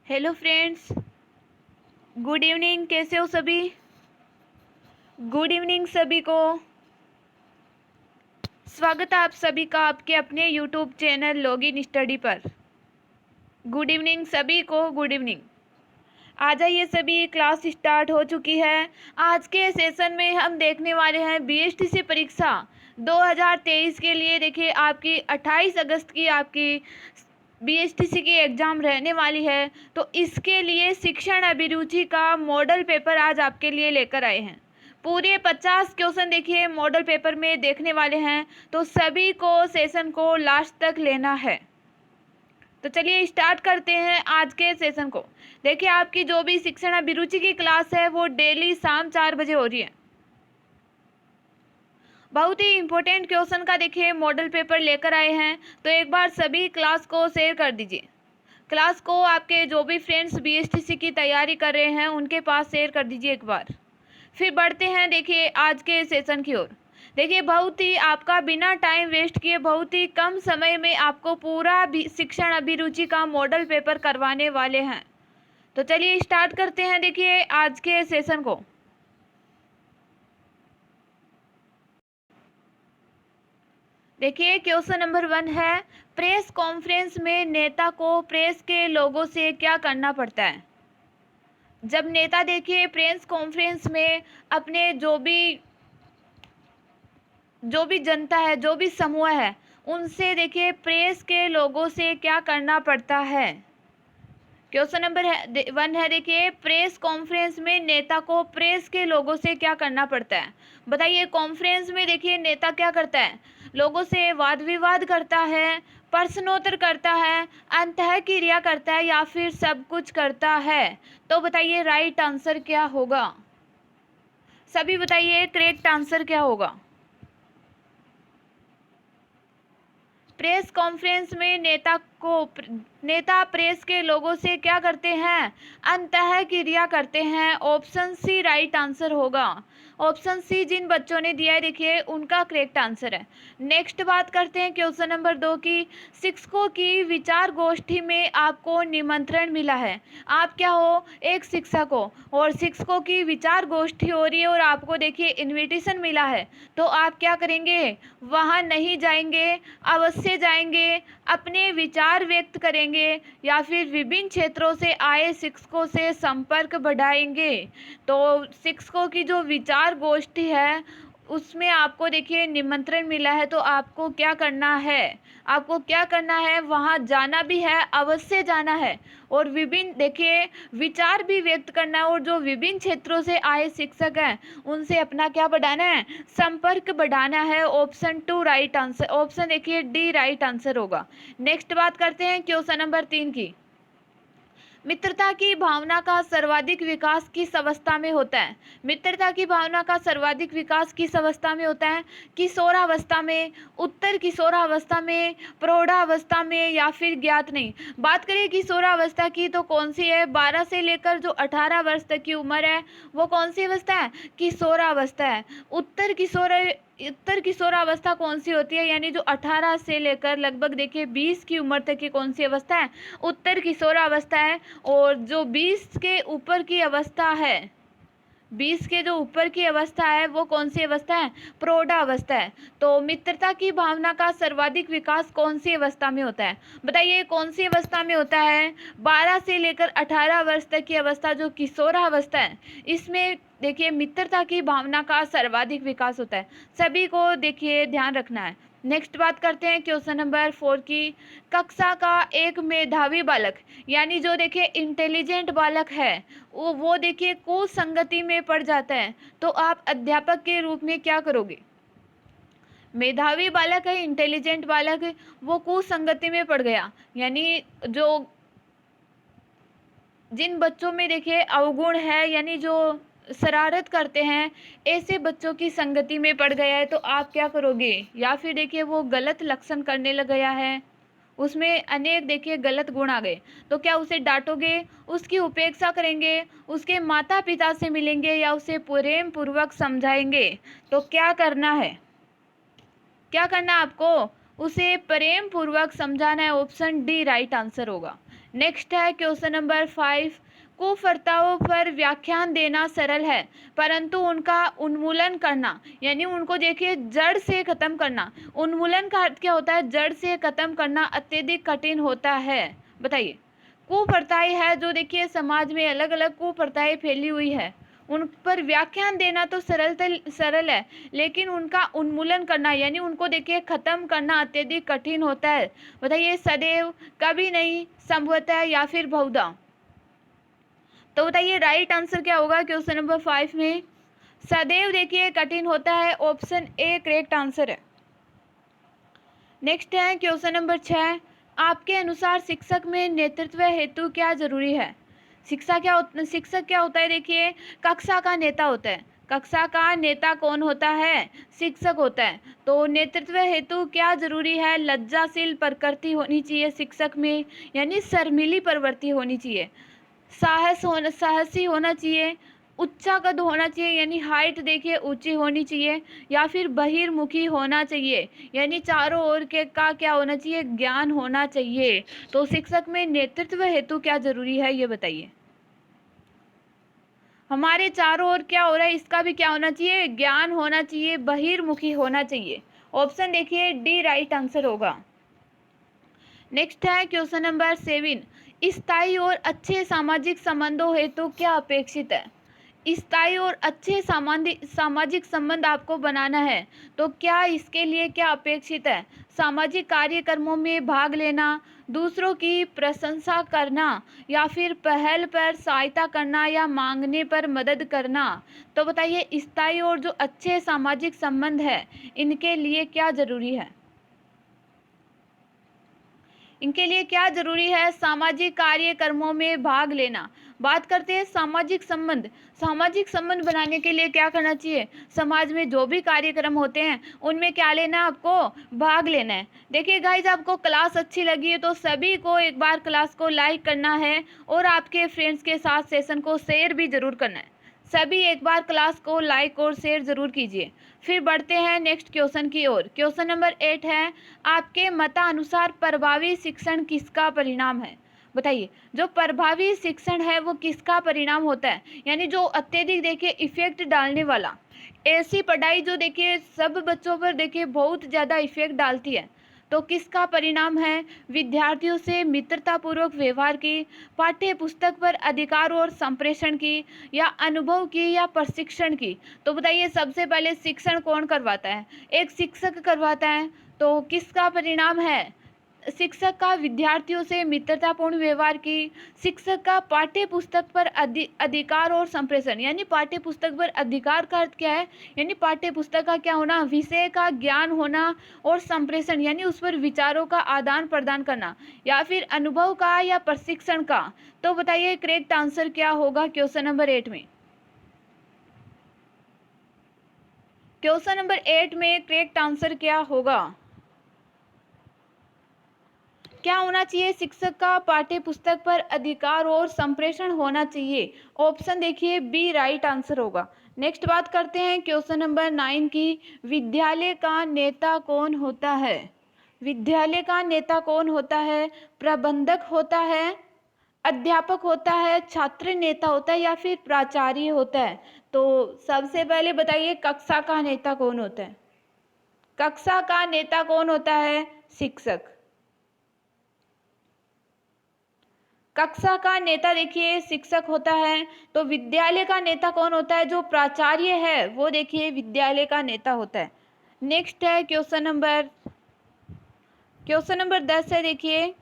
Hello friends, good evening. कैसे हो सभी? गुड इवनिंग सभी को। स्वागत है आप सभी का आपके अपने यूट्यूब चैनल लॉगिन स्टडी पर। गुड इवनिंग सभी को, गुड इवनिंग। आ जाइए सभी, क्लास स्टार्ट हो चुकी है। आज के सेशन में हम देखने वाले हैं बीएसटीसी परीक्षा 2023 के लिए। देखिए आपकी 28 अगस्त की आपकी बीएसटीसी की एग्ज़ाम रहने वाली है, तो इसके लिए शिक्षण अभिरुचि का मॉडल पेपर आज आपके लिए लेकर आए हैं। पूरे 50 क्वेश्चन देखिए मॉडल पेपर में देखने वाले हैं, तो सभी को सेशन को लास्ट तक लेना है। तो चलिए स्टार्ट करते हैं आज के सेशन को। देखिए आपकी जो भी शिक्षण अभिरुचि की क्लास है वो डेली शाम 4 बजे हो रही है। बहुत ही इंपॉर्टेंट क्वेश्चन का देखिए मॉडल पेपर लेकर आए हैं, तो एक बार सभी क्लास को शेयर कर दीजिए। क्लास को आपके जो भी फ्रेंड्स बीएसटीसी की तैयारी कर रहे हैं उनके पास शेयर कर दीजिए एक बार। फिर बढ़ते हैं देखिए आज के सेशन की ओर। देखिए बहुत ही आपका बिना टाइम वेस्ट किए बहुत ही कम समय में आपको पूरा भी शिक्षण अभिरुचि का मॉडल पेपर करवाने वाले हैं। तो चलिए स्टार्ट करते हैं देखिए आज के सेशन को। देखिए क्वेश्चन नंबर 1 है, प्रेस कॉन्फ्रेंस में नेता को प्रेस के लोगों से क्या करना पड़ता है? जब नेता देखिए प्रेस कॉन्फ्रेंस में अपने जो भी जनता है, जो भी समूह है, उनसे देखिए प्रेस के लोगों से क्या करना पड़ता है। क्वेश्चन नंबर 1 है देखिए, प्रेस कॉन्फ्रेंस में नेता को प्रेस के लोगों से क्या करना पड़ता है? बताइए, कॉन्फ्रेंस में देखिए नेता क्या करता है? लोगों से वाद विवाद करता है, प्रश्नोत्तर करता है, अंतः क्रिया करता है, या फिर सब कुछ करता है? तो बताइए राइट आंसर क्या होगा? सभी बताइए करेक्ट आंसर क्या होगा? प्रेस कॉन्फ्रेंस में नेता प्रेस के लोगों से क्या करते हैं? अंतः क्रिया करते हैं। ऑप्शन सी राइट आंसर होगा। ऑप्शन सी जिन बच्चों ने दिया है देखिए उनका करेक्ट आंसर है। नेक्स्ट बात करते हैं क्वेश्चन नंबर 2 की। शिक्षकों की विचार गोष्ठी में आपको निमंत्रण मिला है। आप क्या हो? एक शिक्षक हो, और शिक्षकों की विचार गोष्ठी हो रही है और आपको देखिए इनविटेशन मिला है, तो आप क्या करेंगे? वहाँ नहीं जाएंगे? अवश्य जाएंगे, अपने विचार व्यक्त करेंगे, या फिर विभिन्न क्षेत्रों से आए शिक्षकों से संपर्क बढ़ाएंगे? तो शिक्षकों की जो विचार गोष्ठी है उसमें आपको देखिए निमंत्रण मिला है, तो आपको क्या करना है? आपको क्या करना है? वहाँ जाना भी है, अवश्य जाना है, और विभिन्न देखिए विचार भी व्यक्त करना है, और जो विभिन्न क्षेत्रों से आए शिक्षक हैं उनसे अपना क्या बढ़ाना है? संपर्क बढ़ाना है। ऑप्शन 2 राइट आंसर, ऑप्शन देखिए डी राइट आंसर होगा। नेक्स्ट बात करते हैं क्वेश्चन नंबर 3 की। मित्रता की भावना का सर्वाधिक विकास किस अवस्था में होता है? मित्रता की भावना का सर्वाधिक विकास किस अवस्था में होता है? किशोरावस्था में, उत्तर किशोरावस्था में, प्रौढ़ावस्था में, या फिर ज्ञात नहीं? बात करें किशोरावस्था की तो कौन सी है? 12 से लेकर जो 18 वर्ष तक की उम्र है वो कौन सी अवस्था है? किशोरावस्था है। उत्तर किशोरावस्था कौन सी होती है? यानी जो 18 से लेकर लगभग देखिए 20 की उम्र तक की कौन सी अवस्था है? उत्तर किशोरावस्था है। और जो 20 के ऊपर की अवस्था है, 20 के जो ऊपर की अवस्था है वो कौन सी अवस्था है? प्रौढ़ावस्था है। तो मित्रता की भावना का सर्वाधिक विकास कौन सी अवस्था में होता है? बताइए कौन सी अवस्था में होता है? 12 से लेकर 18 वर्ष तक की अवस्था जो किशोरावस्था है, इसमें देखिए मित्रता की भावना का सर्वाधिक विकास होता है। सभी को देखिए ध्यान रखना है। नेक्स्ट बात करते हैं क्वेश्चन नंबर 4 की। कक्षा का एक मेधावी बालक, यानी जो देखिए इंटेलिजेंट बालक है, वो देखिए कुसंगति में पड़ जाता है, तो आप अध्यापक के रूप में क्या करोगे? मेधावी बालक है, इंटेलिजेंट बालक है, वो कुसंगति में पड़ गया, यानी जो जिन बच्चों में देखिए अवगुण है, यानी जो शरारत करते हैं, ऐसे बच्चों की संगति में पड़ गया है, तो आप क्या करोगे? या फिर देखिए वो गलत लक्षण करने लग गया है, उसमें अनेक देखिए गलत गुण आ गए, तो क्या उसे डांटोगे? उसकी उपेक्षा करेंगे? उसके माता पिता से मिलेंगे, या उसे प्रेम पूर्वक समझाएंगे? तो क्या करना है? क्या करना है आपको? उसे प्रेम पूर्वक समझाना है। ऑप्शन डी राइट आंसर होगा। नेक्स्ट है क्वेश्चन नंबर 5, कुप्रथाओं पर व्याख्यान देना सरल है परंतु उनका उन्मूलन करना, यानी उनको देखिए जड़ से खत्म करना। उन्मूलन का अर्थ क्या होता है? जड़ से खत्म करना अत्यधिक कठिन होता है। बताइए, कुप्रथाएं है जो देखिए समाज में अलग अलग कुप्रथाएं फैली हुई है, उन पर व्याख्यान देना तो सरल है, लेकिन उनका उन्मूलन करना यानी उनको देखिए खत्म करना अत्यधिक कठिन होता है। बताइए, सदैव, कभी नहीं, संभवतः या फिर बहुधा। तो बताइए राइट आंसर क्या होगा क्वेश्चन नंबर 5 में? सदैव देखिए कठिन होता है, ऑप्शन ए करेक्ट आंसर है। नेक्स्ट है क्वेश्चन नंबर 6, आपके अनुसार शिक्षक में नेतृत्व हेतु क्या जरूरी है? शिक्षक क्या होता है? देखिए, कक्षा का नेता होता है। कक्षा का नेता कौन होता है? शिक्षक होता है। तो नेतृत्व हेतु क्या जरूरी है? लज्जाशील प्रकृति होनी चाहिए शिक्षक में, यानी शर्मीली प्रवृत्ति होनी चाहिए। साहसी होना चाहिए, उच्चा कद होना चाहिए, यानी हाइट देखिए ऊंची होनी चाहिए, या फिर बहिर्मुखी होना चाहिए, यानी चारों ओर के का क्या होना चाहिए? ज्ञान होना चाहिए। तो शिक्षक में नेतृत्व हेतु क्या जरूरी है, ये बताइए। हमारे चारों ओर क्या हो रहा है, इसका भी क्या होना चाहिए? ज्ञान होना चाहिए, बहिर्मुखी होना चाहिए। ऑप्शन देखिए डी राइट आंसर होगा। नेक्स्ट है क्वेश्चन नंबर 7, स्थायी और अच्छे सामाजिक संबंधों हेतु क्या अपेक्षित है? स्थायी और अच्छे सामाजिक संबंध आपको बनाना है, तो क्या इसके लिए क्या अपेक्षित है? सामाजिक कार्यक्रमों में भाग लेना, दूसरों की प्रशंसा करना, या फिर पहल पर सहायता करना या मांगने पर मदद करना। तो बताइए, स्थायी और जो अच्छे सामाजिक संबंध है, इनके लिए क्या जरूरी है? इनके लिए क्या जरूरी है? सामाजिक कार्यक्रमों में भाग लेना। बात करते हैं सामाजिक संबंध। सामाजिक संबंध बनाने के लिए क्या करना चाहिए? समाज में जो भी कार्यक्रम होते हैं उनमें क्या लेना है? आपको भाग लेना है। देखिए गाइज, आपको क्लास अच्छी लगी है तो सभी को एक बार क्लास को लाइक करना है और आपके फ्रेंड्स के साथ सेशन को शेयर भी जरूर करना है। सभी एक बार क्लास को लाइक और शेयर जरूर कीजिए। फिर बढ़ते हैं नेक्स्ट क्वेश्चन की ओर। क्वेश्चन नंबर 8 है, आपके मतानुसार प्रभावी शिक्षण किसका परिणाम है? बताइए, जो प्रभावी शिक्षण है वो किसका परिणाम होता है? यानी जो अत्यधिक देखिए इफेक्ट डालने वाला, ऐसी पढ़ाई जो देखिए सब बच्चों पर देखिए बहुत ज़्यादा इफेक्ट डालती है, तो किसका परिणाम है? विद्यार्थियों से मित्रतापूर्वक व्यवहार की, पाठ्य पुस्तक पर अधिकार और संप्रेषण की, या अनुभव की, या प्रशिक्षण की। तो बताइए, सबसे पहले शिक्षण कौन करवाता है? एक शिक्षक करवाता है। तो किसका परिणाम है? शिक्षक का विद्यार्थियों से मित्रतापूर्ण व्यवहार की, शिक्षक का पाठ्य पुस्तक पर अधिकार और संप्रेषण, यानी पाठ्य पुस्तक पर अधिकार का अर्थ क्या है? यानी पाठ्य पुस्तक का क्या होना? विषय का ज्ञान होना, और संप्रेषण यानी उस पर विचारों का आदान प्रदान करना, या फिर अनुभव का या प्रशिक्षण का। तो बताइए करेक्ट आंसर क्या होगा क्वेश्चन नंबर 8 में? क्वेश्चन नंबर 8 में करेक्ट आंसर क्या होगा? क्या होना चाहिए? शिक्षक का पाठ्य पुस्तक पर अधिकार और संप्रेषण होना चाहिए। ऑप्शन देखिए बी राइट आंसर होगा। नेक्स्ट बात करते हैं क्वेश्चन नंबर 9 की, विद्यालय का नेता कौन होता है? विद्यालय का नेता कौन होता है? प्रबंधक होता है, अध्यापक होता है, छात्र नेता होता है, या फिर प्राचार्य होता है? तो सबसे पहले बताइए, कक्षा का नेता कौन होता है? कक्षा का नेता कौन होता है? शिक्षक। कक्षा का नेता देखिए शिक्षक होता है। तो विद्यालय का नेता कौन होता है? जो प्राचार्य है वो देखिए विद्यालय का नेता होता है। नेक्स्ट है क्वेश्चन नंबर 10 है। देखिए,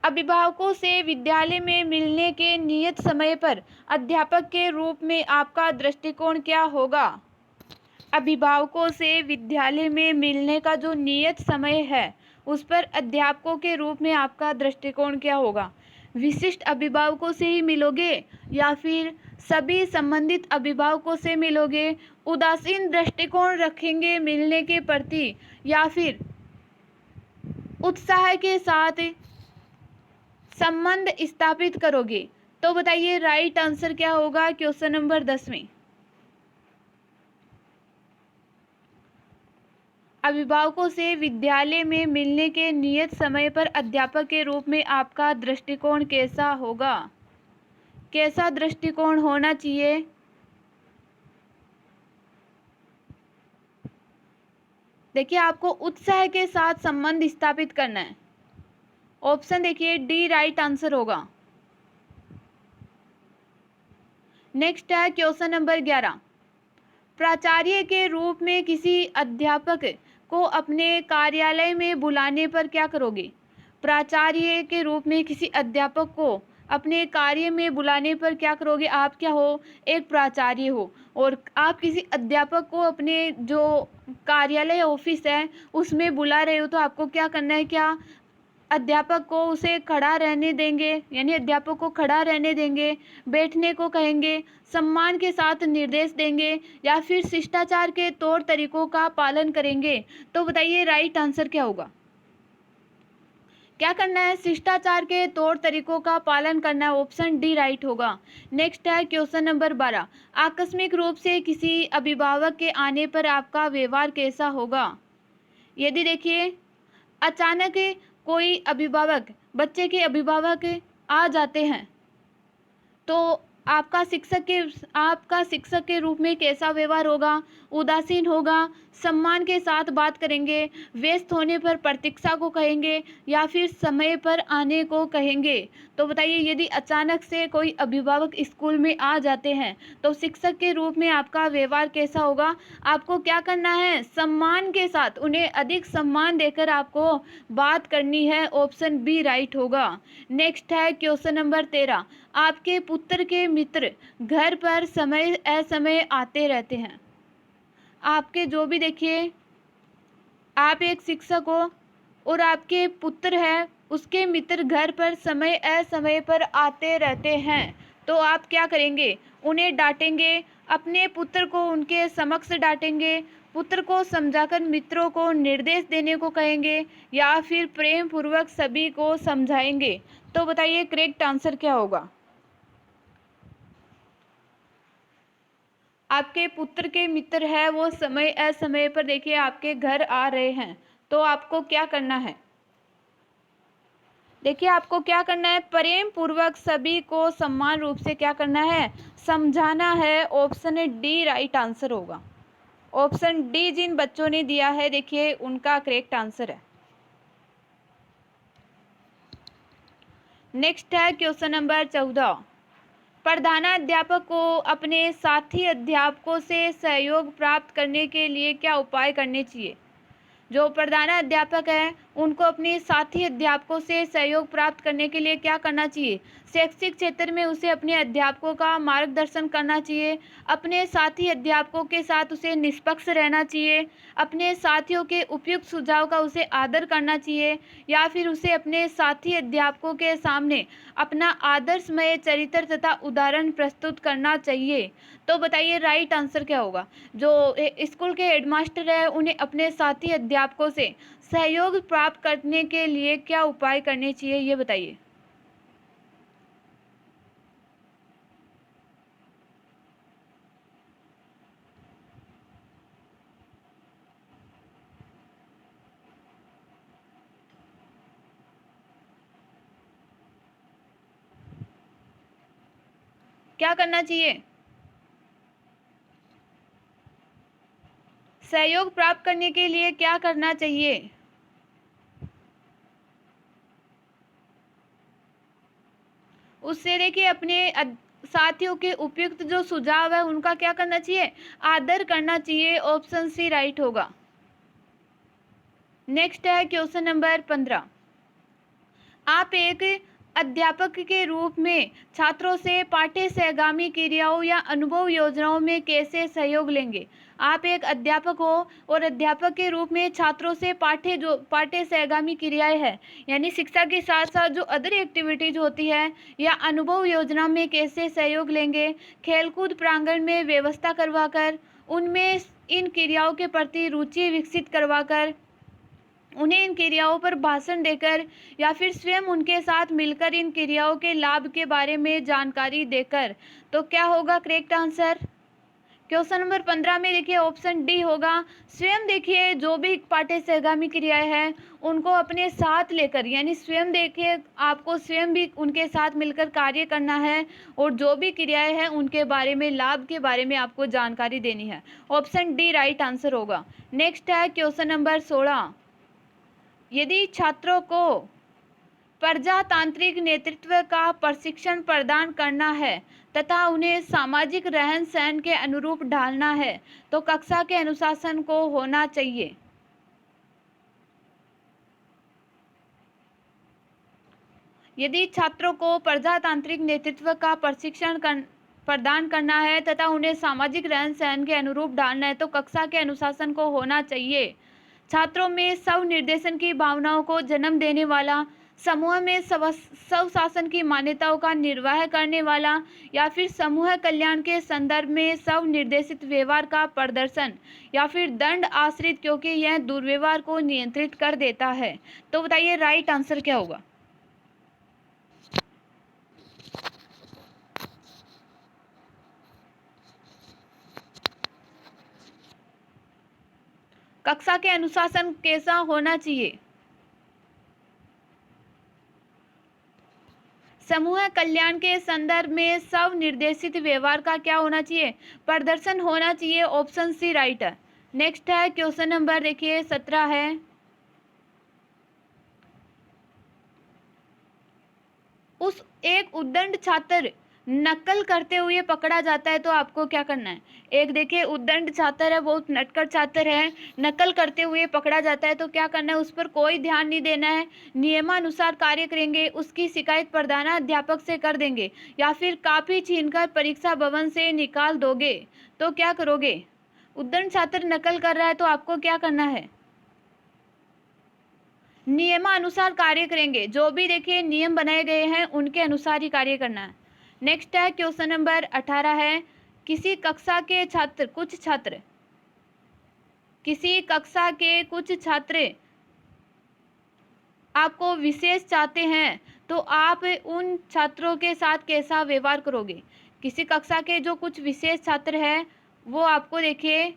अभिभावकों से विद्यालय में मिलने के नियत समय पर अध्यापक के रूप में आपका दृष्टिकोण क्या होगा? अभिभावकों से विद्यालय में मिलने का जो नियत समय है उस पर अध्यापकों के रूप में आपका दृष्टिकोण क्या होगा? विशिष्ट अभिभावकों से ही मिलोगे, या फिर सभी संबंधित अभिभावकों से मिलोगे? उदासीन दृष्टिकोण रखेंगे मिलने के प्रति, या फिर उत्साह के साथ संबंध स्थापित करोगे? तो बताइए राइट आंसर क्या होगा क्वेश्चन नंबर 10 में। अभिभावकों से विद्यालय में मिलने के नियत समय पर अध्यापक के रूप में आपका दृष्टिकोण कैसा होगा? कैसा दृष्टिकोण होना चाहिए? देखिए आपको उत्साह के साथ संबंध स्थापित करना है। ऑप्शन देखिए डी राइट आंसर होगा। नेक्स्ट है क्वेश्चन नंबर 11। प्राचार्य के रूप में किसी अध्यापक को अपने कार्यालय में बुलाने पर क्या करोगे? प्राचार्य के रूप में किसी अध्यापक को अपने कार्य में बुलाने पर क्या करोगे? आप क्या हो? एक प्राचार्य हो और आप किसी अध्यापक को अपने जो कार्यालय ऑफिस है उसमें बुला रहे हो, तो आपको क्या करना है? क्या अध्यापक को उसे खड़ा रहने देंगे, यानी अध्यापक को खड़ा रहने देंगे, बैठने को कहेंगे, सम्मान के साथ निर्देश देंगे, या फिर शिष्टाचार के तौर तरीकों का पालन करेंगे? तो बताइए राइट आंसर क्या होगा? क्या करना है? शिष्टाचार के तौर तरीकों का पालन करना है। ऑप्शन डी राइट होगा। नेक्स्ट है क्वेश्चन नंबर 12। आकस्मिक रूप से किसी अभिभावक के आने पर आपका व्यवहार कैसा होगा? यदि देखिए अचानक कोई अभिभावक, बच्चे के अभिभावक आ जाते हैं, तो आपका शिक्षक के रूप में कैसा व्यवहार होगा? उदासीन होगा, सम्मान के साथ बात करेंगे, व्यस्त होने पर प्रतीक्षा को कहेंगे, या फिर समय पर आने को कहेंगे? तो बताइए यदि अचानक से कोई अभिभावक स्कूल में आ जाते हैं तो शिक्षक के रूप में आपका व्यवहार कैसा होगा? आपको क्या करना है? सम्मान के साथ, उन्हें अधिक सम्मान देकर आपको बात करनी है। ऑप्शन बी राइट होगा। नेक्स्ट है क्वेश्चन नंबर 13। आपके पुत्र के मित्र घर पर समय असमय आते रहते हैं। आपके जो भी देखिए आप एक शिक्षक हो और आपके पुत्र है, उसके मित्र घर पर समय असमय पर आते रहते हैं, तो आप क्या करेंगे? उन्हें डांटेंगे, अपने पुत्र को उनके समक्ष डांटेंगे, पुत्र को समझाकर मित्रों को निर्देश देने को कहेंगे, या फिर प्रेम पूर्वक सभी को समझाएंगे? तो बताइए करेक्ट आंसर क्या होगा? आपके पुत्र के मित्र है वो समय असमय पर देखिए आपके घर आ रहे हैं, तो आपको क्या करना है? देखिए आपको क्या करना है? प्रेम पूर्वक सभी को समान रूप से क्या करना है? समझाना है। ऑप्शन डी राइट आंसर होगा। ऑप्शन डी जिन बच्चों ने दिया है देखिए उनका करेक्ट आंसर है। नेक्स्ट है क्वेश्चन नंबर 14। प्रधानाध्यापक को अपने साथी अध्यापकों से सहयोग प्राप्त करने के लिए क्या उपाय करने चाहिए? जो प्रधानाध्यापक है उनको अपने साथी अध्यापकों से सहयोग प्राप्त करने के लिए क्या करना चाहिए? शैक्षिक क्षेत्र में उसे अपने अध्यापकों का मार्गदर्शन करना चाहिए, अपने साथी अध्यापकों के साथ उसे निष्पक्ष रहना चाहिए, अपने साथियों के उपयुक्त सुझाव का उसे आदर करना चाहिए, या फिर उसे अपने साथी अध्यापकों के सामने अपना आदर्शमय चरित्र तथा उदाहरण प्रस्तुत करना चाहिए? तो बताइए राइट आंसर क्या होगा? जो स्कूल के हेडमास्टर है उन्हें अपने साथी अध्यापकों से सहयोग प्राप्त करने के लिए क्या उपाय करने चाहिए, ये बताइए। क्या करना चाहिए? सहयोग प्राप्त करने के लिए क्या करना चाहिए? उससे देखिए अपने साथियों के उपयुक्त जो सुझाव है उनका क्या करना चाहिए? आदर करना चाहिए। ऑप्शन सी राइट होगा। नेक्स्ट है क्वेश्चन नंबर 15। आप एक अध्यापक के रूप में छात्रों से पाठ्य सहगामी क्रियाओं या अनुभव योजनाओं में कैसे सहयोग लेंगे? आप एक अध्यापक हो और अध्यापक के रूप में छात्रों से पाठ्य सहगामी क्रियाएं हैं, यानी शिक्षा के साथ साथ जो अदर एक्टिविटीज होती है या अनुभव योजना में कैसे सहयोग लेंगे? खेलकूद प्रांगण में व्यवस्था करवाकर, उनमें इन क्रियाओं के प्रति रुचि विकसित करवाकर, उन्हें इन क्रियाओं पर भाषण देकर या फिर स्वयं उनके साथ मिलकर इन क्रियाओं के लाभ के बारे में जानकारी देकर। तो क्या होगा करेक्ट आंसर? क्वेश्चन नंबर 15 में देखिए ऑप्शन डी होगा। स्वयं देखिए जो भी पाठ्य सहगामी क्रियाएं हैं उनको अपने साथ लेकर, यानी स्वयं देखिए आपको स्वयं भी उनके साथ मिलकर कार्य करना है और जो भी क्रियाएं हैं उनके बारे में, लाभ के बारे में आपको जानकारी देनी है। ऑप्शन डी राइट आंसर होगा। नेक्स्ट है क्वेश्चन नंबर 16। यदि छात्रों को प्रजातांत्रिक नेतृत्व का प्रशिक्षण प्रदान करना है तथा उन्हें सामाजिक रहन सहन के अनुरूप ढालना है तो कक्षा के अनुशासन को होना चाहिए। यदि छात्रों को प्रजातांत्रिक नेतृत्व का प्रशिक्षण प्रदान करना है तथा उन्हें सामाजिक रहन सहन के अनुरूप ढालना है तो कक्षा के अनुशासन को होना चाहिए। छात्रों में स्व निर्देशन की भावनाओं को जन्म देने वाला, समूह में स्वशासन की मान्यताओं का निर्वाह करने वाला या फिर समूह कल्याण के संदर्भ में स्व निर्देशित व्यवहार का प्रदर्शन या फिर दंड आश्रित, क्योंकि यह दुर्व्यवहार को नियंत्रित कर देता है। तो बताइए राइट आंसर क्या होगा? कक्षा के अनुशासन कैसा होना चाहिए? समूह कल्याण के संदर्भ में स्व निर्देशित व्यवहार का क्या होना चाहिए? प्रदर्शन होना चाहिए। ऑप्शन सी राइट है। नेक्स्ट है क्वेश्चन नंबर देखिए 17 है। उस एक उद्दंड छात्र नकल करते हुए पकड़ा जाता है तो आपको क्या करना है? एक देखिए उद्दंड छात्र है, बहुत नटखट छात्र है, नकल करते हुए पकड़ा जाता है तो क्या करना है? उस पर कोई ध्यान नहीं देना है, नियमानुसार कार्य करेंगे, उसकी शिकायत प्रधानाध्यापक से कर देंगे या फिर कॉपी छीनकर परीक्षा भवन से निकाल दोगे तो क्या करोगे? उद्दंड छात्र नकल कर रहा है तो आपको क्या करना है? नियमानुसार कार्य करेंगे, जो भी देखिए नियम बनाए गए हैं उनके अनुसार ही कार्य करना है। नेक्स्ट है क्वेश्चन नंबर 18 है। किसी कक्षा के छात्र आपको विशेष चाहते हैं तो आप उन छात्रों के साथ कैसा व्यवहार करोगे? किसी कक्षा के जो कुछ विशेष छात्र हैं वो आपको देखिए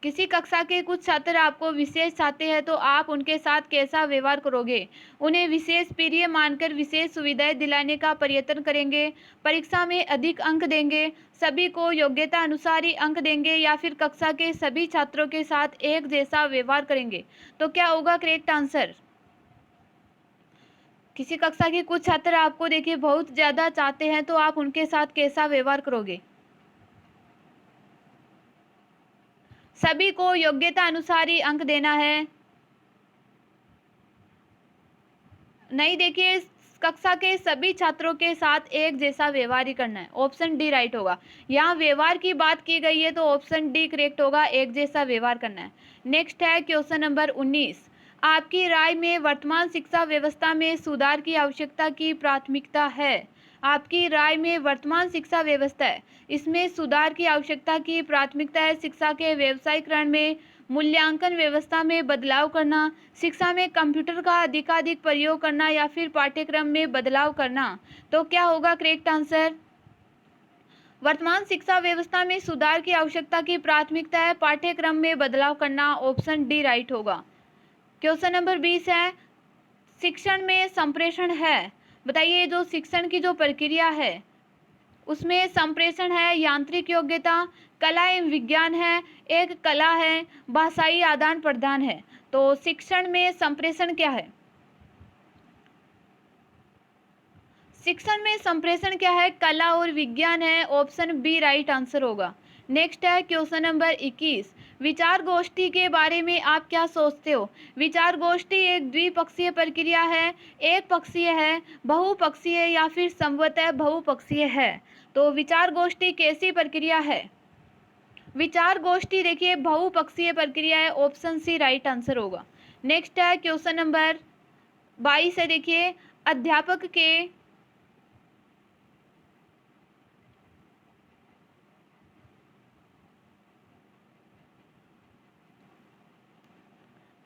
किसी कक्षा के कुछ छात्र आपको विशेष चाहते हैं तो आप उनके साथ कैसा व्यवहार करोगे? उन्हें विशेष प्रिय मानकर विशेष सुविधाएं दिलाने का प्रयत्न करेंगे, परीक्षा में अधिक अंक देंगे, सभी को योग्यता अनुसार ही अंक देंगे या फिर कक्षा के सभी छात्रों के साथ एक जैसा व्यवहार करेंगे। तो क्या होगा करेक्ट आंसर? किसी कक्षा के कुछ छात्र आपको देखिए बहुत ज्यादा चाहते हैं तो आप उनके साथ कैसा व्यवहार करोगे? सभी को योग्यता अनुसार ही अंक देना है। नहीं देखिए कक्षा के सभी छात्रों के साथ एक जैसा व्यवहार ही करना है। ऑप्शन डी राइट होगा। यहाँ व्यवहार की बात की गई है तो ऑप्शन डी करेक्ट होगा, एक जैसा व्यवहार करना है। नेक्स्ट है क्वेश्चन नंबर 19। आपकी राय में वर्तमान शिक्षा व्यवस्था में सुधार की आवश्यकता की प्राथमिकता है। आपकी राय में वर्तमान शिक्षा व्यवस्था है, इसमें सुधार की आवश्यकता की प्राथमिकता है। शिक्षा के व्यवसायीकरण में, मूल्यांकन व्यवस्था में बदलाव करना, शिक्षा में कंप्यूटर का अधिकाधिक प्रयोग करना या फिर पाठ्यक्रम में बदलाव करना। तो क्या होगा करेक्ट आंसर? वर्तमान शिक्षा व्यवस्था में सुधार की आवश्यकता की प्राथमिकता है, पाठ्यक्रम में बदलाव करना। ऑप्शन डी राइट होगा। क्वेश्चन नंबर 20 है। शिक्षण में संप्रेषण है। बताइए जो शिक्षण की जो प्रक्रिया है उसमें संप्रेषण है, यांत्रिक योग्यता, कला एवं विज्ञान है, एक कला है, भाषाई आदान प्रदान है। तो शिक्षण में संप्रेषण क्या है? शिक्षण में संप्रेषण क्या है? कला और विज्ञान है। ऑप्शन बी राइट आंसर होगा। नेक्स्ट है क्वेश्चन नंबर 21। विचार गोष्ठी के बारे में आप क्या सोचते हो? विचार गोष्ठी एक द्विपक्षीय प्रक्रिया है, एक पक्षीय है, बहुपक्षीय या फिर संभवतः बहुपक्षीय है। तो विचार गोष्ठी कैसी प्रक्रिया है? विचार गोष्ठी देखिए बहुपक्षीय प्रक्रिया है। ऑप्शन सी राइट आंसर होगा। नेक्स्ट है क्वेश्चन नंबर 22 है। देखिए अध्यापक के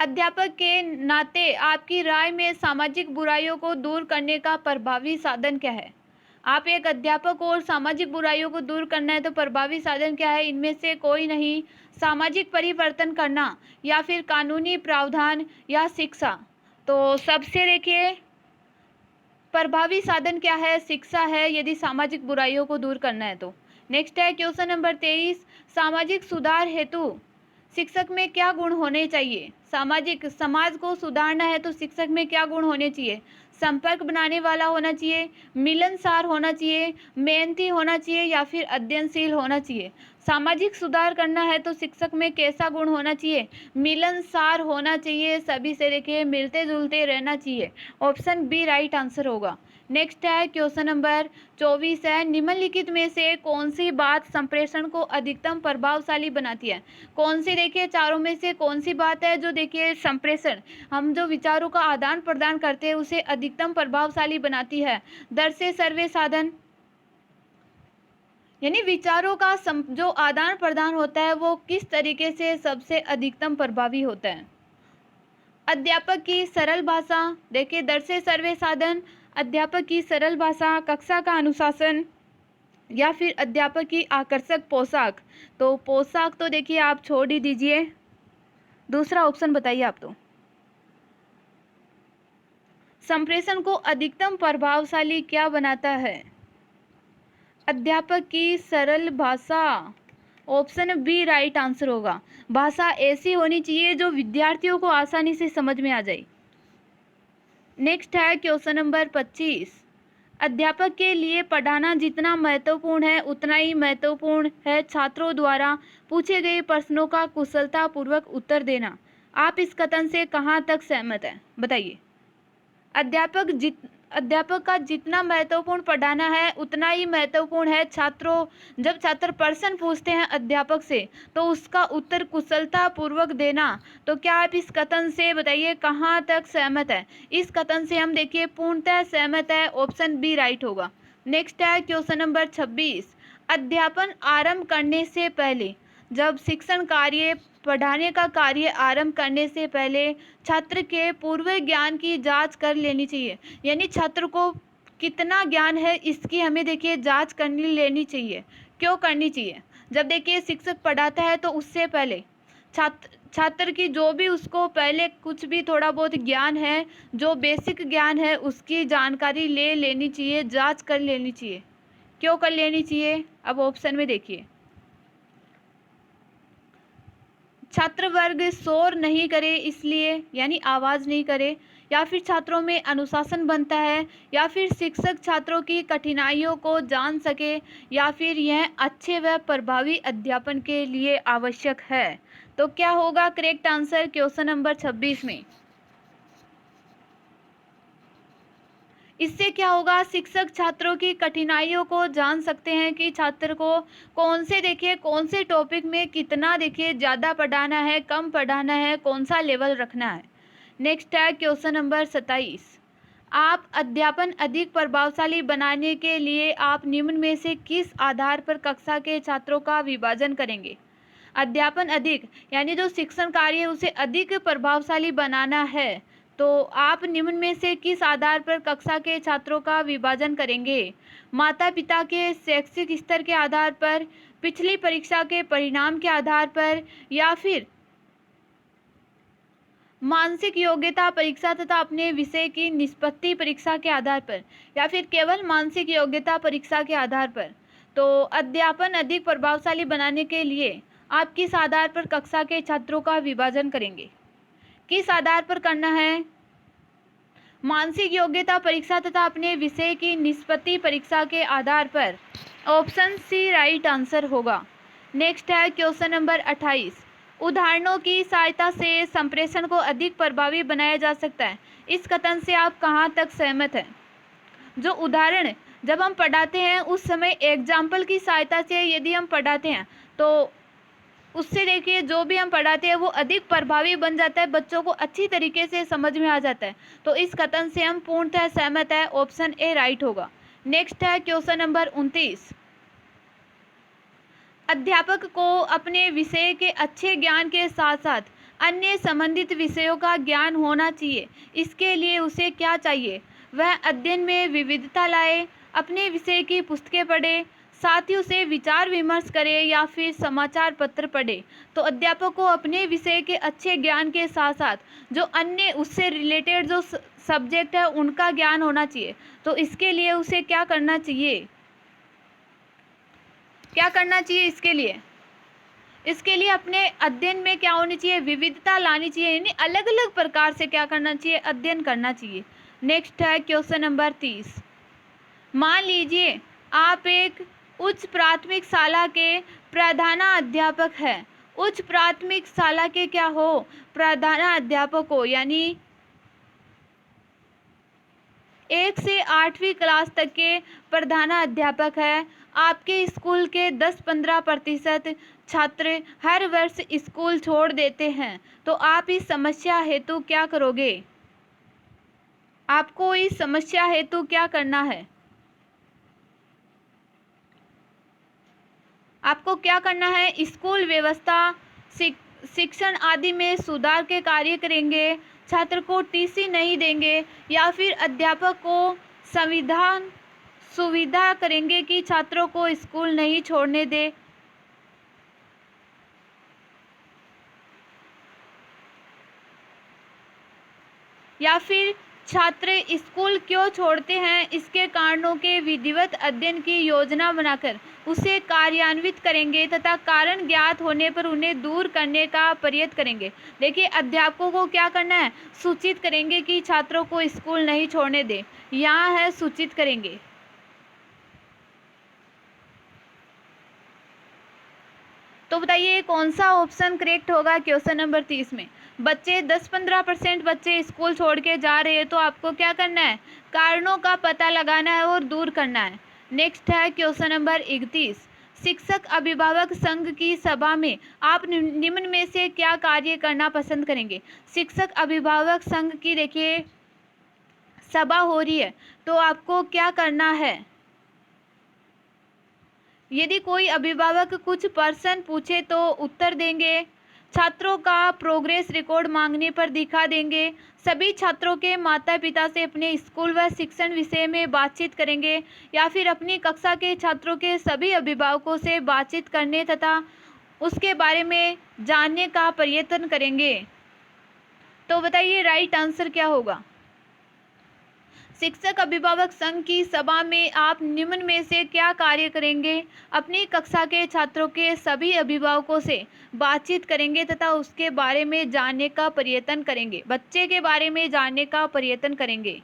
अध्यापक के नाते आपकी राय में सामाजिक बुराइयों को दूर करने का प्रभावी साधन क्या है? आप एक अध्यापक हो और सामाजिक बुराइयों को दूर करना है तो प्रभावी साधन क्या है? इनमें से कोई नहीं। सामाजिक परिवर्तन करना या फिर कानूनी प्रावधान या शिक्षा। तो सबसे देखिए प्रभावी साधन क्या है? शिक्षा है, यदि सामाजिक बुराइयों को दूर करना है तो। नेक्स्ट है क्वेश्चन नंबर 23, सामाजिक सुधार हेतु शिक्षक में क्या गुण होने चाहिए? समाज को सुधारना है तो शिक्षक में क्या गुण होने चाहिए? संपर्क बनाने वाला होना चाहिए, मिलनसार होना चाहिए, मेहनती होना चाहिए या फिर अध्ययनशील होना चाहिए। सामाजिक सुधार करना है तो शिक्षक में कैसा गुण होना चाहिए? मिलनसार होना चाहिए, सभी से देखिए मिलते जुलते रहना चाहिए। ऑप्शन बी राइट आंसर होगा। नेक्स्ट है क्वेश्चन नंबर 24 है, निम्नलिखित में से कौन सी बात संप्रेषण को अधिकतम प्रभावशाली बनाती है? कौन सी देखिए चारों में से कौन सी बात है जो देखिए संप्रेषण, हम जो विचारों का आदान प्रदान करते हैं उसे अधिकतम प्रभावशाली बनाती है? दर से सर्वे साधन, यानी विचारों का जो आदान प्रदान होता है वो किस तरीके से सबसे अधिकतम प्रभावी होता है? अध्यापक की सरल भाषा, देखिए दर से सर्वे साधन, अध्यापक की सरल भाषा, कक्षा का अनुशासन या फिर अध्यापक की आकर्षक पोशाक। तो पोशाक तो देखिए आप छोड़ ही दीजिए, दूसरा ऑप्शन बताइए आप। तो संप्रेषण को अधिकतम प्रभावशाली क्या बनाता है? अध्यापक की सरल भाषा। ऑप्शन बी राइट आंसर होगा। भाषा ऐसी होनी चाहिए जो विद्यार्थियों को आसानी से समझ में आ जाए। नेक्स्ट है क्वेश्चन नंबर 25, अध्यापक के लिए पढ़ाना जितना महत्वपूर्ण है उतना ही महत्वपूर्ण है छात्रों द्वारा पूछे गए प्रश्नों का कुशलतापूर्वक उत्तर देना। आप इस कथन से कहाँ तक सहमत हैं? बताइए। अध्यापक का जितना महत्वपूर्ण पढ़ाना है उतना ही महत्वपूर्ण है छात्रों, जब छात्र प्रश्न पूछते हैं अध्यापक से तो उसका उत्तर कुशलता पूर्वक देना। तो क्या आप इस कथन से बताइए कहाँ तक सहमत है? इस कथन से हम देखिए पूर्णतः सहमत है, ऑप्शन बी राइट होगा। नेक्स्ट है क्वेश्चन नंबर 26, अध्यापन आरंभ करने से पहले, जब शिक्षण कार्य पढ़ाने का कार्य आरंभ करने से पहले छात्र के पूर्व ज्ञान की जांच कर लेनी चाहिए। यानी छात्र को कितना ज्ञान है इसकी हमें देखिए जांच करनी लेनी चाहिए। क्यों करनी चाहिए? जब देखिए शिक्षक पढ़ाता है तो उससे पहले छात्र की जो भी उसको पहले कुछ भी थोड़ा बहुत ज्ञान है, जो बेसिक ज्ञान है उसकी जानकारी ले लेनी चाहिए, जांच कर लेनी चाहिए। क्यों कर लेनी चाहिए? अब ऑप्शन में देखिए, छात्र वर्ग शोर नहीं करे इसलिए, यानी आवाज़ नहीं करे, या फिर छात्रों में अनुशासन बनता है, या फिर शिक्षक छात्रों की कठिनाइयों को जान सके, या फिर यह अच्छे व प्रभावी अध्यापन के लिए आवश्यक है। तो क्या होगा करेक्ट आंसर क्वेश्चन नंबर 26 में? इससे क्या होगा, शिक्षक छात्रों की कठिनाइयों को जान सकते हैं कि छात्र को कौन से टॉपिक में कितना ज़्यादा पढ़ाना है, कम पढ़ाना है, कौन सा लेवल रखना है। नेक्स्ट है क्वेश्चन नंबर 27, आप अध्यापन अधिक प्रभावशाली बनाने के लिए आप निम्न में से किस आधार पर कक्षा के छात्रों का विभाजन करेंगे? अध्यापन अधिक, यानी जो शिक्षण कार्य है उसे अधिक प्रभावशाली बनाना है, तो आप निम्न में से किस आधार पर कक्षा के छात्रों का विभाजन करेंगे? माता पिता के शैक्षिक स्तर के आधार पर, पिछली परीक्षा के परिणाम के आधार पर, या फिर मानसिक योग्यता परीक्षा तथा अपने विषय की निष्पत्ति परीक्षा के आधार पर, या फिर केवल मानसिक योग्यता परीक्षा के आधार पर? तो अध्यापन अधिक प्रभावशाली बनाने के लिए आप किस आधार पर कक्षा के छात्रों का विभाजन करेंगे? किस आधार पर करना है? मानसिक योग्यता परीक्षा तथा अपने विषय की निष्पत्ति परीक्षा के आधार पर। ऑप्शन सी राइट आंसर होगा। नेक्स्ट है क्वेश्चन नंबर 28, उदाहरणों की सहायता से संप्रेषण को अधिक प्रभावी बनाया जा सकता है। इस कथन से आप कहाँ तक सहमत हैं? जो उदाहरण जब हम पढ़ाते हैं उस समय एग्जाम्पल की सहायता से यदि हम पढ़ाते हैं तो उससे देखिए जो भी हम पढ़ाते हैं वो अधिक प्रभावी बन जाता है, बच्चों को अच्छी तरीके से समझ में आ जाता है। तो इस कथन से हम पूर्णतः सहमत है, ऑप्शन ए राइट होगा। नेक्स्ट है क्वेश्चन नंबर 29, अध्यापक को अपने विषय के अच्छे ज्ञान के साथ साथ अन्य संबंधित विषयों का ज्ञान होना चाहिए। इसके लिए उसे क्या चाहिए? वह अध्ययन में विविधता लाए, अपने विषय की पुस्तकें पढ़े, साथियों से विचार विमर्श करे या फिर समाचार पत्र पढ़े। तो अध्यापक को अपने विषय के अच्छे ज्ञान के साथ साथ जो अन्य उससे रिलेटेड जो सब्जेक्ट है उनका ज्ञान होना चाहिए। तो इसके लिए उसे क्या करना चाहिए? क्या करना चाहिए इसके लिए? इसके लिए अपने अध्ययन में क्या होनी चाहिए? विविधता लानी चाहिए, यानी अलग अलग प्रकार से क्या करना चाहिए? अध्ययन करना चाहिए। नेक्स्ट है क्वेश्चन नंबर 30। मान लीजिए आप एक उच्च प्राथमिक शाला के प्रधानाध्यापक हैं। उच्च प्राथमिक शाला के क्या हो? प्रधानाध्यापक हो, यानी 1 से 8वीं क्लास तक के प्रधानाध्यापक है। आपके स्कूल के 10-15% छात्र हर वर्ष स्कूल छोड़ देते हैं। तो आप इस समस्या हेतु क्या करोगे? आपको इस समस्या हेतु क्या करना है? आपको क्या करना है? स्कूल व्यवस्था, शिक्षण आदि में सुधार के कार्य करेंगे, छात्र को टीसी नहीं देंगे, या फिर अध्यापक को संविधान सुविधा करेंगे कि छात्रों को स्कूल नहीं छोड़ने दे। या फिर छात्र स्कूल क्यों छोड़ते हैं इसके कारणों के विधिवत अध्ययन की योजना बनाकर उसे कार्यान्वित करेंगे तथा कारण ज्ञात होने पर उन्हें दूर करने का प्रयत्न करेंगे। देखिए, अध्यापकों को क्या करना है? सूचित करेंगे कि छात्रों को स्कूल नहीं छोड़ने दें। यहाँ है सूचित करेंगे। तो बताइए कौन सा ऑप्शन करेक्ट होगा क्वेश्चन नंबर 30 में? बच्चे 10-15% बच्चे स्कूल छोड़ के जा रहे हैं, तो आपको क्या करना है? कारणों का पता लगाना है और दूर करना है। नेक्स्ट है क्वेश्चन नंबर 31। शिक्षक अभिभावक संघ की सभा में आप निम्न में से क्या कार्य करना पसंद करेंगे? शिक्षक अभिभावक संघ की देखिए सभा हो रही है, तो आपको क्या करना है? यदि कोई अभिभावक कुछ प्रश्न पूछे तो उत्तर देंगे, छात्रों का प्रोग्रेस रिकॉर्ड मांगने पर दिखा देंगे, सभी छात्रों के माता पिता से अपने स्कूल व शिक्षण विषय में बातचीत करेंगे, या फिर अपनी कक्षा के छात्रों के सभी अभिभावकों से बातचीत करने तथा उसके बारे में जानने का प्रयत्न करेंगे। तो बताइए राइट आंसर क्या होगा? शिक्षक अभिभावक संघ की सभा में आप निम्न में से क्या कार्य करेंगे? अपनी कक्षा के छात्रों के सभी अभिभावकों से बातचीत करेंगे तथा उसके बारे में जानने का प्रयत्न करेंगे, बच्चे के बारे में जानने का प्रयत्न करेंगे।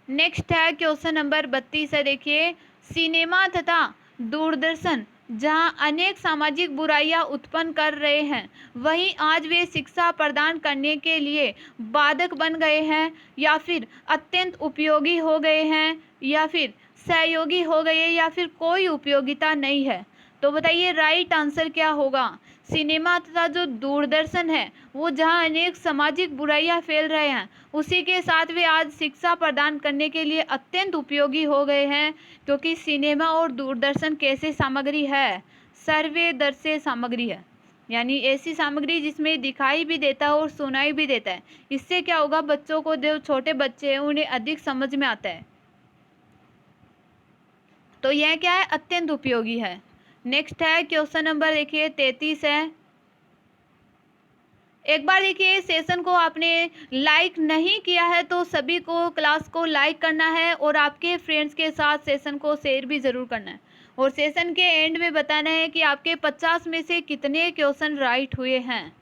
नेक्स्ट है क्वेश्चन नंबर 32 है। देखिए, सिनेमा तथा दूरदर्शन जहां अनेक सामाजिक बुराइयां उत्पन्न कर रहे हैं, वहीं आज वे शिक्षा प्रदान करने के लिए बाधक बन गए हैं, या फिर अत्यंत उपयोगी हो गए हैं, या फिर सहयोगी हो गए, या फिर कोई उपयोगिता नहीं है। तो बताइए राइट आंसर क्या होगा? सिनेमा तथा जो दूरदर्शन है वो जहां अनेक सामाजिक बुराइयां फैल रहे हैं, उसी के साथ वे आज शिक्षा प्रदान करने के लिए अत्यंत उपयोगी हो गए हैं, क्योंकि सिनेमा और दूरदर्शन कैसे सामग्री है? सर्वदर्शी सामग्री है, यानी ऐसी सामग्री जिसमें दिखाई भी देता है और सुनाई भी देता है। इससे क्या होगा? बच्चों को, जो छोटे बच्चे हैं उन्हें अधिक समझ में आता है। तो यह क्या है? अत्यंत उपयोगी है। नेक्स्ट है क्वेश्चन नंबर देखिए 33 है। एक बार देखिए, सेशन को आपने लाइक नहीं किया है तो सभी को क्लास को लाइक करना है और आपके फ्रेंड्स के साथ सेशन को शेयर भी ज़रूर करना है, और सेशन के एंड में बताना है कि आपके 50 में से कितने क्वेश्चन राइट हुए हैं।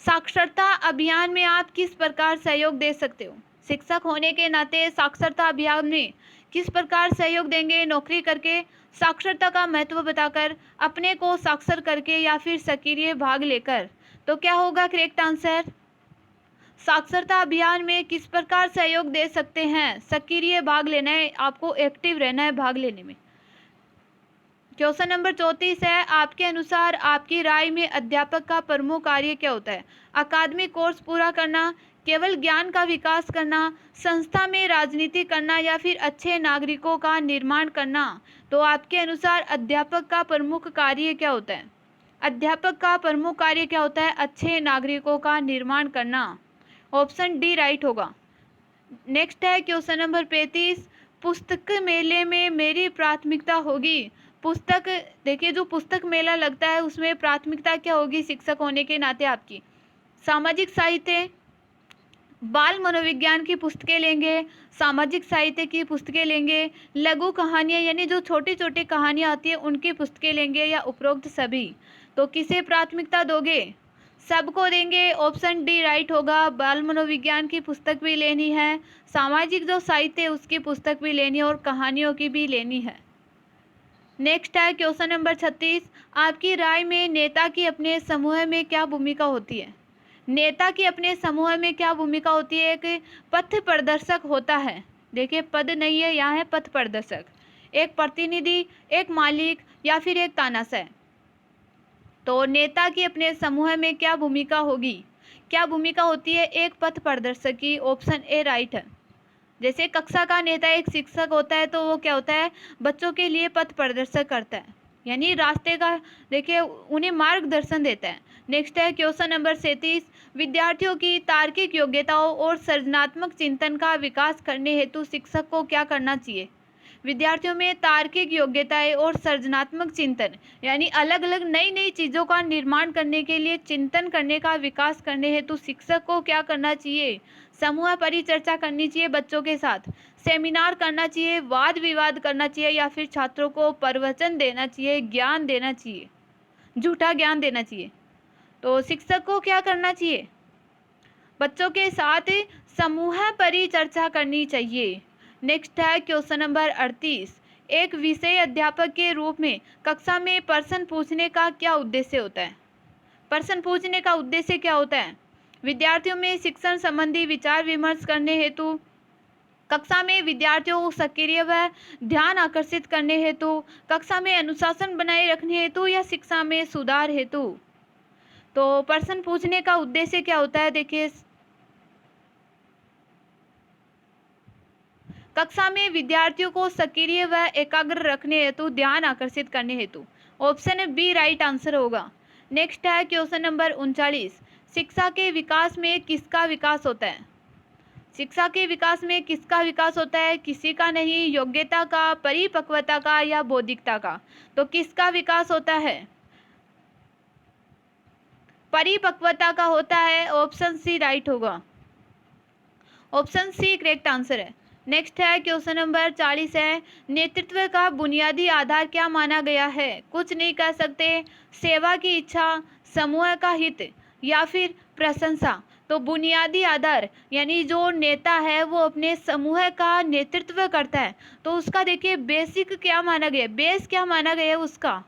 साक्षरता अभियान में आप किस प्रकार सहयोग दे सकते हो? शिक्षक होने के नाते साक्षरता अभियान में किस प्रकार सहयोग देंगे? नौकरी करके, साक्षरता का महत्व बताकर, अपने को साक्षर करके, या फिर सक्रिय भाग लेकर। तो क्या होगा करेक्ट आंसर? साक्षरता अभियान में किस प्रकार सहयोग दे सकते हैं? सक्रिय भाग लेना है, आपको एक्टिव रहना है भाग लेने में। क्वेश्चन नंबर 34 है। आपके अनुसार, आपकी राय में अध्यापक का प्रमुख कार्य क्या होता है? अकादमिक कोर्स पूरा करना, केवल ज्ञान का विकास करना, संस्था में राजनीति करना या फिर अच्छे नागरिकों का निर्माण करना। तो आपके अनुसार अध्यापक का प्रमुख कार्य क्या होता है? अध्यापक का प्रमुख कार्य क्या होता है? अच्छे नागरिकों का निर्माण करना। ऑप्शन डी राइट होगा। नेक्स्ट है क्वेश्चन नंबर 35। पुस्तक मेले में मेरी प्राथमिकता होगी। पुस्तक, देखिए जो पुस्तक मेला लगता है उसमें प्राथमिकता क्या होगी शिक्षक होने के नाते आपकी? सामाजिक साहित्य, बाल मनोविज्ञान की पुस्तकें लेंगे, सामाजिक साहित्य की पुस्तकें लेंगे, लघु कहानियाँ यानी जो छोटी छोटी कहानियाँ आती है उनकी पुस्तकें लेंगे, या उपरोक्त सभी? तो किसे प्राथमिकता दोगे? सबको देंगे। ऑप्शन डी राइट होगा। बाल मनोविज्ञान की पुस्तक भी लेनी है, सामाजिक जो साहित्य है उसकी पुस्तक भी लेनी है, और कहानियों की भी लेनी है। नेक्स्ट है क्वेश्चन नंबर 36। आपकी राय में नेता की अपने समूह में क्या भूमिका होती है? नेता की अपने समूह में क्या भूमिका होती है? एक पथ प्रदर्शक होता है। देखिए पद नहीं है, यहाँ है पथ प्रदर्शक। एक प्रतिनिधि, एक मालिक या फिर एक तानाशाह। तो नेता की अपने समूह में क्या भूमिका होगी? क्या भूमिका होती है? एक पथ प्रदर्शक की। ऑप्शन ए राइट है। जैसे कक्षा का नेता एक शिक्षक होता है तो वो क्या होता है? बच्चों के लिए पथ प्रदर्शक करता है, यानी रास्ते का, देखिए उन्हें मार्गदर्शन देता है। नेक्स्ट है क्वेश्चन नंबर 37। विद्यार्थियों की तार्किक योग्यताओं और सृजनात्मक चिंतन का विकास करने हेतु शिक्षक को क्या करना चाहिए? विद्यार्थियों में तार्किक योग्यताएं और सृजनात्मक चिंतन, यानी अलग अलग नई नई चीज़ों का निर्माण करने के लिए चिंतन करने का विकास करने हेतु शिक्षक को क्या करना चाहिए? समूह परिचर्चा करनी चाहिए बच्चों के साथ, सेमिनार करना चाहिए, वाद विवाद करना चाहिए, या फिर छात्रों को प्रवचन देना चाहिए, ज्ञान देना चाहिए, झूठा ज्ञान देना चाहिए? तो शिक्षक को क्या करना चाहिए? बच्चों के साथ समूह परिचर्चा करनी चाहिए। नेक्स्ट है क्वेश्चन नंबर 38। एक विषय अध्यापक के रूप में कक्षा में प्रश्न पूछने का क्या उद्देश्य होता है? प्रश्न पूछने का उद्देश्य क्या होता है? विद्यार्थियों में शिक्षण संबंधी विचार विमर्श करने हेतु, कक्षा में विद्यार्थियों को सक्रिय व ध्यान आकर्षित करने हेतु, कक्षा में अनुशासन बनाए रखने हेतु, या शिक्षा में सुधार हेतु? तो प्रश्न पूछने का उद्देश्य क्या होता है? देखिए कक्षा में विद्यार्थियों को सक्रिय व एकाग्र रखने हेतु, ध्यान आकर्षित करने हेतु। ऑप्शन बी राइट आंसर होगा। नेक्स्ट है क्वेश्चन नंबर 39। शिक्षा के विकास में किसका विकास होता है? शिक्षा के विकास में किसका विकास होता है? किसी का नहीं, योग्यता का, परिपक्वता का, या बौद्धिकता का? तो किसका विकास होता है? परिपक्वता का होता है। ऑप्शन सी राइट होगा। ऑप्शन सी करेक्ट आंसर है। नेक्स्ट है क्वेश्चन नंबर 40 है। नेतृत्व का बुनियादी आधार क्या माना गया है? कुछ नहीं कह सकते, सेवा की इच्छा, समूह का हित, या फिर प्रशंसा? तो बुनियादी आधार यानी जो नेता है वो अपने समूह का नेतृत्व करता है, तो उसका देखिए बेसिक क्या माना गया, बेस क्या माना गया है? उसका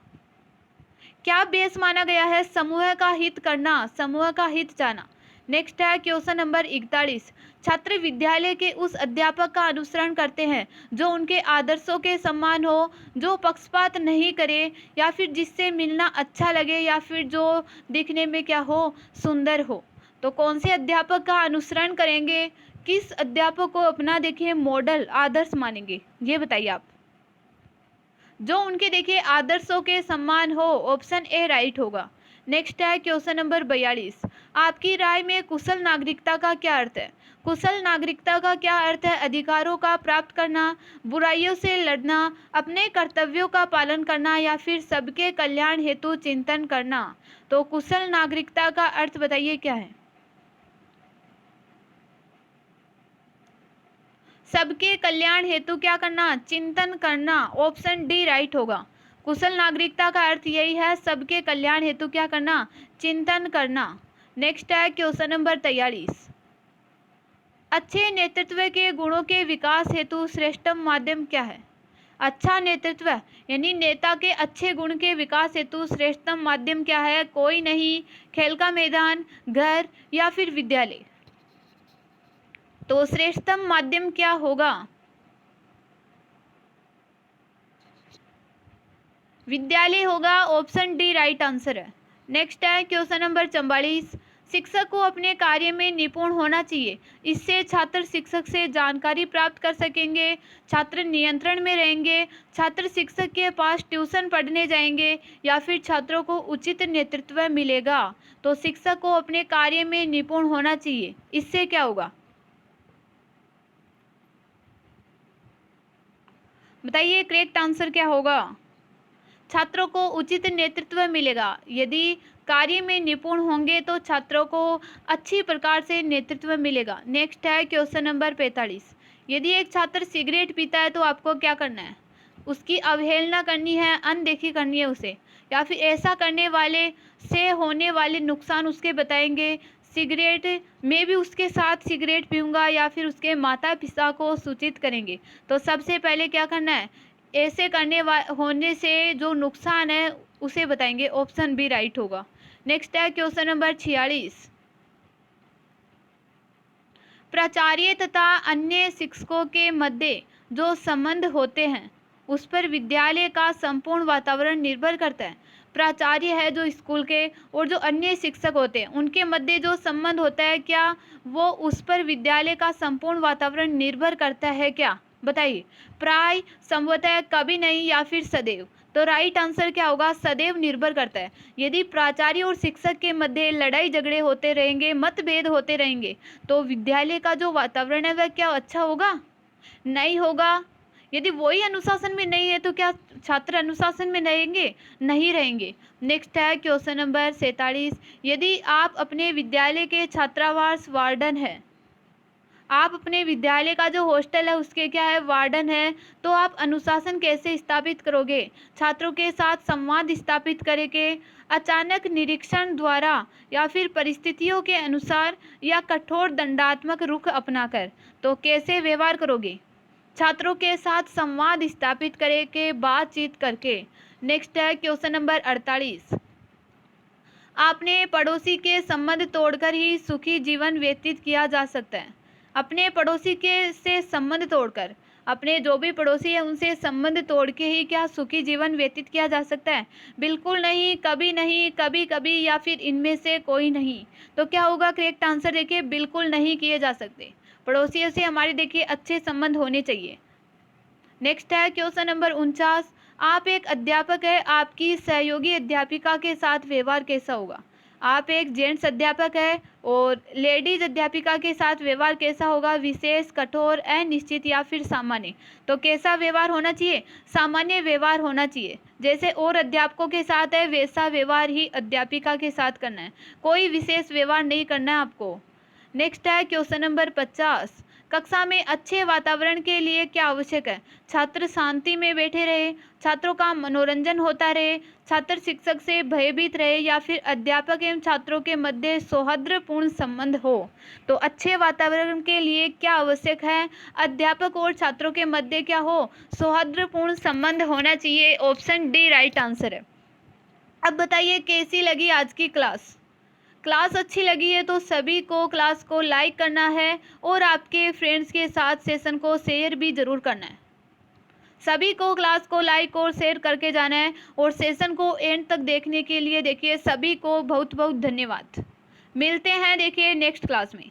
क्या बेस माना गया है? समूह का हित करना, समूह का हित चाहना। नेक्स्ट है क्वेश्चन नंबर 41। छात्र विद्यालय के उस अध्यापक का अनुसरण करते हैं जो उनके आदर्शों के समान हो, जो पक्षपात नहीं करे, या फिर जिससे मिलना अच्छा लगे, या फिर जो दिखने में क्या हो? सुंदर हो। तो कौन से अध्यापक का अनुसरण करेंगे? किस अध्यापक को अपना देखिए मॉडल, आदर्श मानेंगे? ये बताइए आप। जो उनके देखिए आदर्शों के समान हो। ऑप्शन ए राइट होगा। नेक्स्ट है क्वेश्चन नंबर 42। आपकी राय में कुशल नागरिकता का क्या अर्थ है? कुशल नागरिकता का क्या अर्थ है? अधिकारों का प्राप्त करना, बुराइयों से लड़ना, अपने कर्तव्यों का पालन करना, या फिर सबके कल्याण हेतु चिंतन करना? तो कुशल नागरिकता का अर्थ बताइए क्या है? सबके कल्याण हेतु क्या करना? चिंतन करना। ऑप्शन डी राइट होगा। कुशल नागरिकता का अर्थ यही है, सबके कल्याण हेतु क्या करना? चिंतन करना। नेक्स्ट है क्वेश्चन नंबर 43। अच्छे नेतृत्व के गुणों के विकास हेतु श्रेष्ठतम माध्यम क्या है? अच्छा नेतृत्व यानी नेता के अच्छे गुण के विकास हेतु श्रेष्ठतम माध्यम क्या है? कोई नहीं, खेल का मैदान, घर, या फिर विद्यालय? तो श्रेष्ठतम माध्यम क्या होगा? विद्यालय होगा। ऑप्शन डी राइट आंसर है। नेक्स्ट है क्वेश्चन नंबर 44। शिक्षक को अपने कार्य में निपुण होना चाहिए। इससे छात्र शिक्षक से जानकारी प्राप्त कर सकेंगे, छात्र नियंत्रण में रहेंगे, छात्र शिक्षक के पास ट्यूशन पढ़ने जाएंगे या फिर छात्रों को उचित नेतृत्व मिलेगा। तो शिक्षक को अपने कार्य में निपुण होना चाहिए। इससे क्या होगा, बताइए करेक्ट आंसर क्या होगा। छात्रों को उचित नेतृत्व मिलेगा। यदि कार्य में निपुण होंगे तो छात्रों को अच्छी प्रकार से नेतृत्व मिलेगा। नेक्स्ट है क्वेश्चन नंबर 45। यदि एक छात्र सिगरेट पीता है तो आपको क्या करना है, उसकी अवहेलना करनी है, अनदेखी करनी है उसे, या फिर ऐसा करने वाले से होने वाले नुकसान उसके बताएंगे। सिगरेट में भी उसके साथ सिगरेट पीऊँगा या फिर उसके माता पिता को सूचित करेंगे। तो सबसे पहले क्या करना है, ऐसे होने से जो नुकसान है उसे बताएंगे। ऑप्शन बी राइट होगा। नेक्स्ट है क्वेश्चन नंबर 46। प्राचार्य तथा अन्य शिक्षकों के मध्य जो संबंध होते हैं उस पर विद्यालय का संपूर्ण वातावरण निर्भर करता है। प्राचार्य है जो स्कूल के, और जो अन्य शिक्षक होते हैं उनके मध्य जो संबंध होता है, क्या वो उस पर विद्यालय का संपूर्ण वातावरण निर्भर करता है क्या, बताइए। प्राय, संभवतः, कभी नहीं या फिर सदैव। तो राइट आंसर क्या होगा, सदैव निर्भर करता है। यदि प्राचार्य और शिक्षक के मध्य लड़ाई झगड़े होते रहेंगे, मतभेद होते रहेंगे, तो विद्यालय का जो वातावरण है वह क्या अच्छा होगा, नहीं होगा। यदि वही अनुशासन में नहीं है तो क्या छात्र अनुशासन में रहेंगे, नहीं रहेंगे। नेक्स्ट है क्वेश्चन नंबर 47। यदि आप अपने विद्यालय के छात्रावास वार्डन हैं, आप अपने विद्यालय का जो हॉस्टल है उसके क्या है, वार्डन है, तो आप अनुशासन कैसे स्थापित करोगे, छात्रों के साथ संवाद स्थापित करेंगे, अचानक निरीक्षण द्वारा या फिर परिस्थितियों के अनुसार या कठोर दंडात्मक रुख अपनाकर। तो कैसे व्यवहार करोगे, छात्रों के साथ संवाद स्थापित करके, बातचीत करके। नेक्स्ट है क्वेश्चन नंबर 48। अपने पड़ोसी के संबंध तोड़कर ही सुखी जीवन व्यतीत किया जा सकता है। अपने पड़ोसी के से संबंध तोड़कर, अपने जो भी पड़ोसी है उनसे संबंध तोड़ के ही क्या सुखी जीवन व्यतीत किया जा सकता है, बिल्कुल नहीं, कभी नहीं, कभी कभी, या फिर इनमें से कोई नहीं। तो क्या होगा करेक्ट आंसर, देखिए बिल्कुल नहीं किए जा सकते। पड़ोसियों से हमारे देखिए अच्छे संबंध होने चाहिए। नेक्स्ट है क्वेश्चन नंबर 49। आप एक अध्यापक है, आपकी सहयोगी अध्यापिका के साथ व्यवहार कैसा होगा। आप एक जेंट्स अध्यापक है और लेडीज अध्यापिका के साथ व्यवहार कैसा होगा, विशेष, कठोर, अनिश्चित या फिर सामान्य। तो कैसा व्यवहार होना चाहिए, सामान्य व्यवहार होना चाहिए। जैसे और अध्यापकों के साथ है वैसा व्यवहार ही अध्यापिका के साथ करना है, कोई विशेष व्यवहार नहीं करना है आपको। नेक्स्ट है क्वेश्चन नंबर 50। कक्षा में अच्छे वातावरण के लिए क्या आवश्यक है, छात्र शांति में बैठे रहे, छात्रों का मनोरंजन होता रहे, छात्र शिक्षक से भयभीत रहे, या फिर अध्यापक एवं छात्रों के मध्य सौहार्दपूर्ण संबंध हो। तो अच्छे वातावरण के लिए क्या आवश्यक है, अध्यापक और छात्रों के मध्य क्या हो, सौहार्दपूर्ण संबंध होना चाहिए। ऑप्शन डी राइट आंसर है। अब बताइए कैसी लगी आज की क्लास। क्लास अच्छी लगी है तो सभी को क्लास को लाइक करना है और आपके फ्रेंड्स के साथ सेशन को शेयर भी ज़रूर करना है। सभी को क्लास को लाइक और शेयर करके जाना है, और सेशन को एंड तक देखने के लिए देखिए सभी को बहुत बहुत धन्यवाद। मिलते हैं देखिए नेक्स्ट क्लास में।